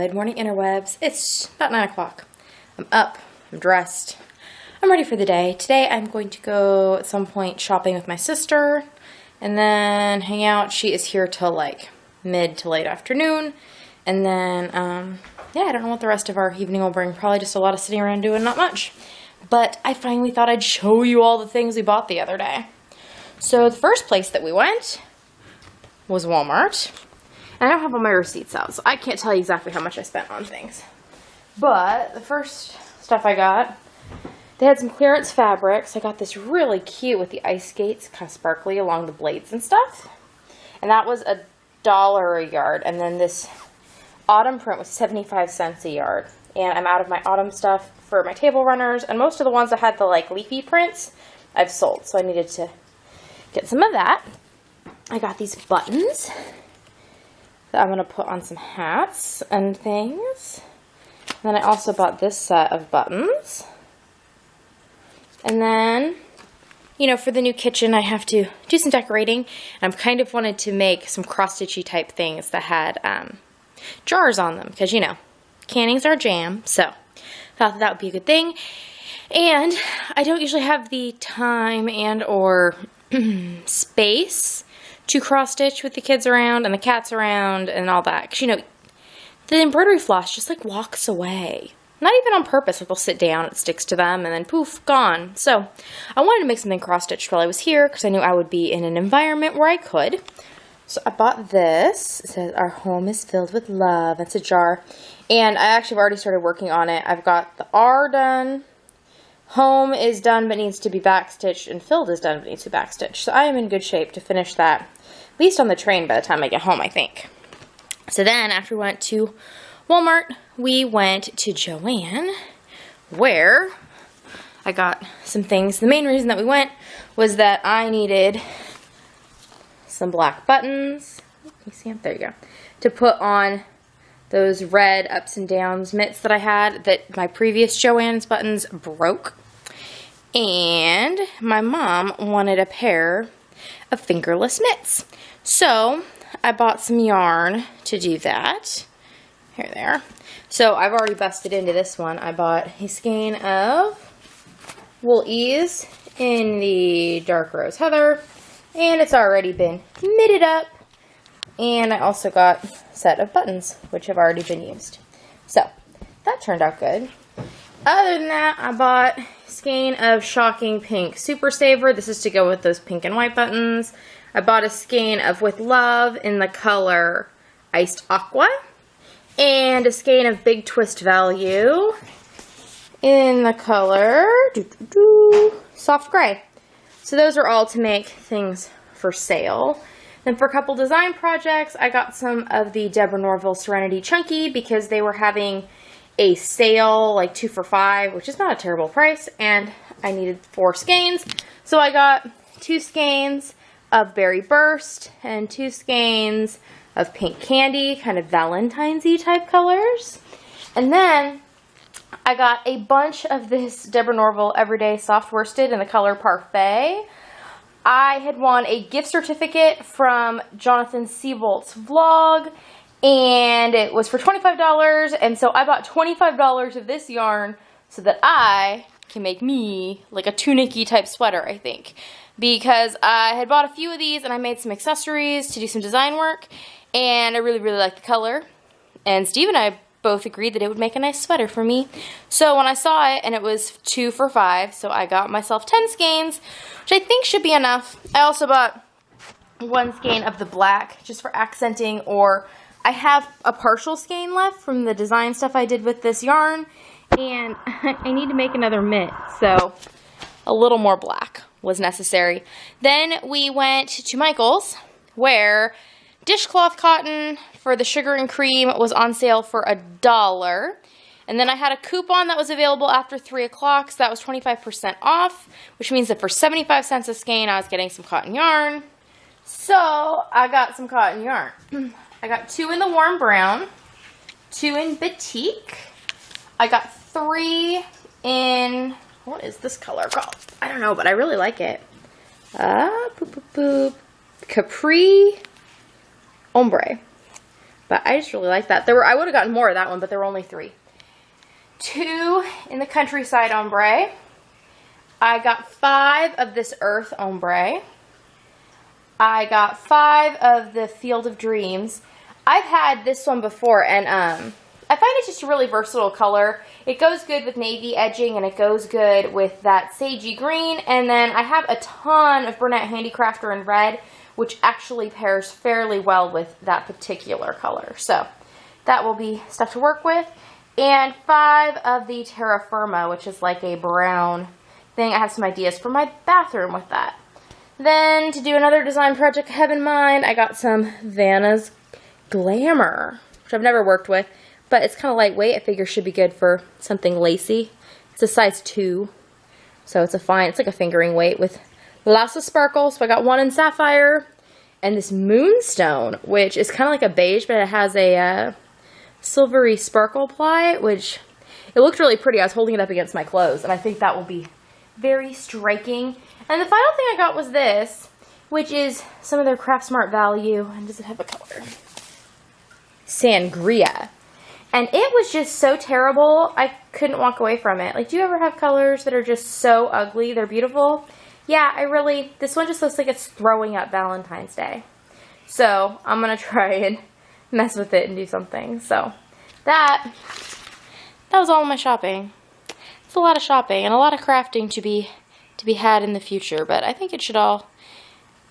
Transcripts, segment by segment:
Good morning, interwebs. It's about 9 o'clock. I'm up, I'm dressed, I'm ready for the day. Today I'm going to go at some point shopping with my sister and then hang out. She is here till like mid to late afternoon. And then, yeah, I don't know what the rest of our evening will bring. Probably just a lot of sitting around doing not much. But I finally thought I'd show you all the things we bought the other day. So the first place that we went was Walmart. And I don't have all my receipts out, so I can't tell you exactly how much I spent on things. But the first stuff I got, they had some clearance fabrics. I got this really cute with the ice skates, kind of sparkly along the blades and stuff. And that was $1 a yard. And then this autumn print was 75 cents a yard. And I'm out of my autumn stuff for my table runners. And most of the ones that had the like leafy prints, I've sold. So I needed to get some of that. I got these buttons that I'm going to put on some hats and things. And then I also bought this set of buttons. And then, you know, for the new kitchen, I have to do some decorating. And I'm kind of wanted to make some cross-stitchy type things that had jars on them. Because, you know, canning's our jam. So, thought that would be a good thing. And I don't usually have the time and or space to cross stitch with the kids around and the cats around and all that. Because, you know, the embroidery floss just like walks away. Not even on purpose. Like they'll sit down, it sticks to them, and then poof, gone. So I wanted to make something cross stitched while I was here because I knew I would be in an environment where I could. So I bought this. It says, "Our home is filled with love." It's a jar. And I actually have already started working on it. I've got the R done. Home is done but needs to be backstitched, and filled is done but needs to be backstitched. So I am in good shape to finish that, at least on the train by the time I get home, I think. So then, after we went to Walmart, we went to Joann, where I got some things. The main reason that we went was that I needed some black buttons. You see them? There you go. To put on those red ups and downs mitts that I had that my previous Joann's buttons broke. And my mom wanted a pair of fingerless mitts. So I bought some yarn to do that. Here they are. So I've already busted into this one. I bought a skein of Wool Ease in the dark rose heather. And it's already been knitted up. And I also got a set of buttons, which have already been used. So that turned out good. Other than that, I bought a skein of Shocking Pink Super Saver. This is to go with those pink and white buttons. I bought a skein of With Love in the color Iced Aqua. And a skein of Big Twist Value in the color Soft Gray. So those are all to make things for sale. Then for a couple design projects, I got some of the Deborah Norville Serenity Chunky because they were having a sale, like 2 for $5, which is not a terrible price, and I needed 4 skeins. So I got 2 skeins of Berry Burst and 2 skeins of Pink Candy, kind of Valentine's-y type colors. And then I got a bunch of this Deborah Norville Everyday Soft Worsted in the color Parfait. I had won a gift certificate from Jonathan Seabolt's vlog, and it was for $25, and so I bought $25 of this yarn so that I can make me like a tunic-y type sweater, I think. Because I had bought a few of these, and I made some accessories to do some design work, and I really, really like the color. And Steve and I both agreed that it would make a nice sweater for me. So when I saw it, and it was 2 for $5, so I got myself 10 skeins, which I think should be enough. I also bought 1 skein of the black, just for accenting, or I have a partial skein left from the design stuff I did with this yarn, and I need to make another mitt, so a little more black was necessary. Then we went to Michael's, where dishcloth cotton for the sugar and cream was on sale for $1. And then I had a coupon that was available after 3 o'clock, so that was 25% off, which means that for 75 cents a skein, I was getting some cotton yarn. So I got some cotton yarn. I got 2 in the warm brown, 2 in batik. I got 3 in, what is this color called? I don't know, but I really like it. Capri Ombre. But I just really like that. I would have gotten more of that one, but there were only 3. 2 in the Countryside Ombre. I got 5 of this Earth Ombre. I got 5 of the Field of Dreams. I've had this one before, and I find it's just a really versatile color. It goes good with navy edging, and it goes good with that sagey green. And then I have a ton of Bernat Handicrafter in red, which actually pairs fairly well with that particular color. So that will be stuff to work with. And 5 of the Terra Firma, which is like a brown thing. I have some ideas for my bathroom with that. Then, to do another design project I have in mind, I got some Vanna's Glamour, which I've never worked with, but it's kind of lightweight. I figure should be good for something lacy. It's a size 2, so it's like a fingering weight with lots of sparkle. So I got 1 in Sapphire, and this Moonstone, which is kind of like a beige, but it has a silvery sparkle ply, which it looked really pretty. I was holding it up against my clothes, and I think that will be very striking. And the final thing I got was this, which is some of their Craft Smart value. And does it have a color? Sangria. And it was just so terrible, I couldn't walk away from it. Like, do you ever have colors that are just so ugly? They're beautiful. Yeah, this one just looks like it's throwing up Valentine's Day. So I'm going to try and mess with it and do something. So that was all my shopping. It's a lot of shopping and a lot of crafting to be had in the future, but I think it should all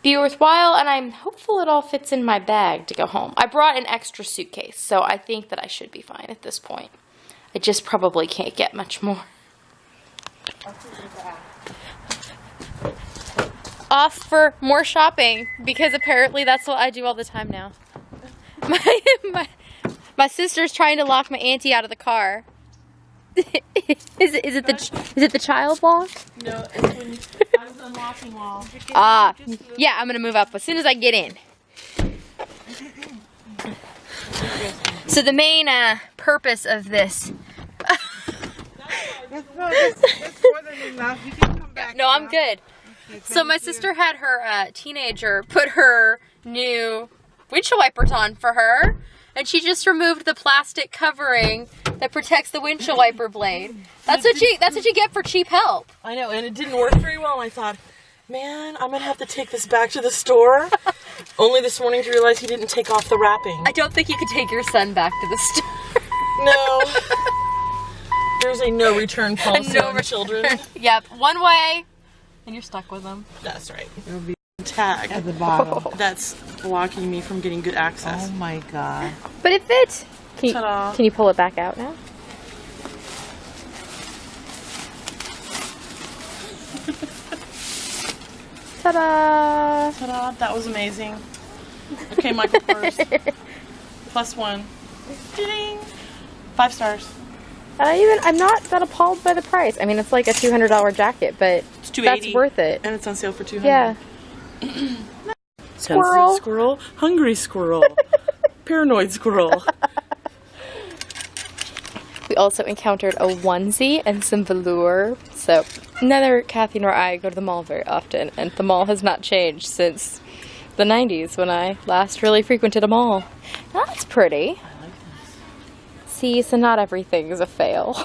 be worthwhile, and I'm hopeful it all fits in my bag to go home. I brought an extra suitcase, so I think that I should be fine at this point. I just probably can't get much more. Off for more shopping, because apparently that's what I do all the time now. My sister's trying to lock my auntie out of the car. Is it the child lock? No, it's when I was unlocking wall. Yeah, I'm gonna move up as soon as I get in. So the main purpose of this. That's more than enough. You can come back. No, I'm good. Okay, so my sister had her teenager put her new windshield wipers on for her, and she just removed the plastic covering that protects the windshield wiper blade. That's what you get for cheap help. I know, and it didn't work very well. I thought, man, I'm gonna have to take this back to the store. Only this morning to realize he didn't take off the wrapping. I don't think you could take your son back to the store. No. There's a no return policy on children. Yep, one way, and you're stuck with them. That's right. It'll be tag at the bottom. That's blocking me from getting good access. Oh my god. But it fits. Can you pull it back out now? Ta-da! Ta-da! That was amazing. Okay, Michael Kors. +1. Ding! 5 stars. I'm not that appalled by the price. I mean, it's like a $200 jacket, but it's $280, that's worth it. And it's on sale for $200. Yeah. Squirrel. Squirrel. Hungry squirrel. Paranoid squirrel. We also encountered a onesie and some velour. So neither Kathy nor I go to the mall very often, and the mall has not changed since the 90s when I last really frequented a mall. That's pretty. I like this. See, so not everything is a fail.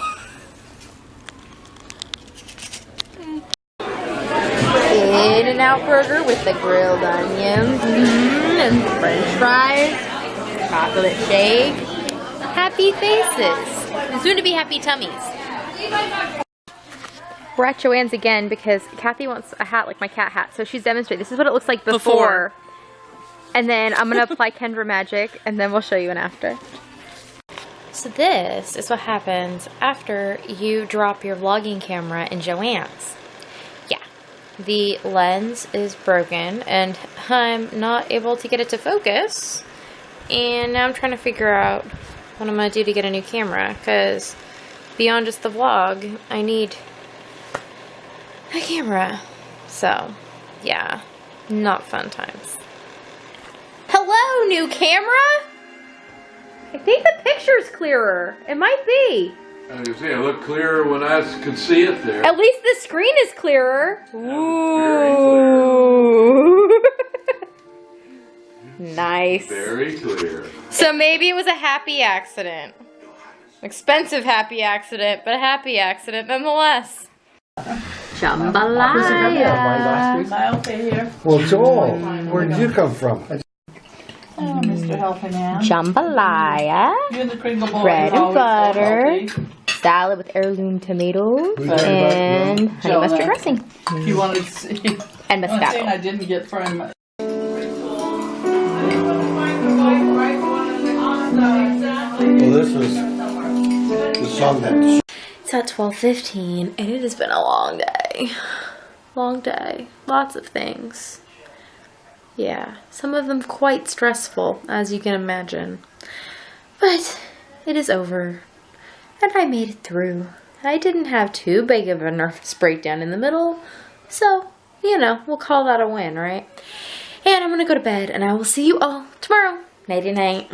In-N-Out burger with the grilled onions and french fries, chocolate shake, happy faces, and soon to be happy tummies. We're at Joann's again because Kathy wants a hat like my cat hat, so she's demonstrating. This is what it looks like before. And then I'm going to apply Kendra Magic, and then we'll show you an after. So this is what happens after you drop your vlogging camera in Joann's. Yeah, the lens is broken, and I'm not able to get it to focus. And now I'm trying to figure out what I'm going to do to get a new camera, because beyond just the vlog, I need a camera. So, yeah, not fun times. Hello, new camera? I think the picture's clearer. It might be. I can see it looked clearer when I could see it there. At least the screen is clearer. Ooh. Nice. Nice. Very clear. So maybe it was a happy accident. Expensive happy accident, but a happy accident nonetheless. Jambalaya. Am I okay here? Well, Joel, where did you come from? Oh, Mr. Helping Hand. Jambalaya. You and the Kringle boys Bread are and always so butter. healthy. Salad with heirloom tomatoes. We talking about And honey Jonah. mustard dressing. If you wanted to see. And I'm saying I Moscato. didn't get from. Well, this is the song that It's at 12:15 and it has been a long day. Long day. Lots of things. Yeah, some of them quite stressful, as you can imagine. But it is over. And I made it through. I didn't have too big of a nervous breakdown in the middle. So, you know, we'll call that a win, right? And I'm gonna go to bed and I will see you all tomorrow. Nighty night.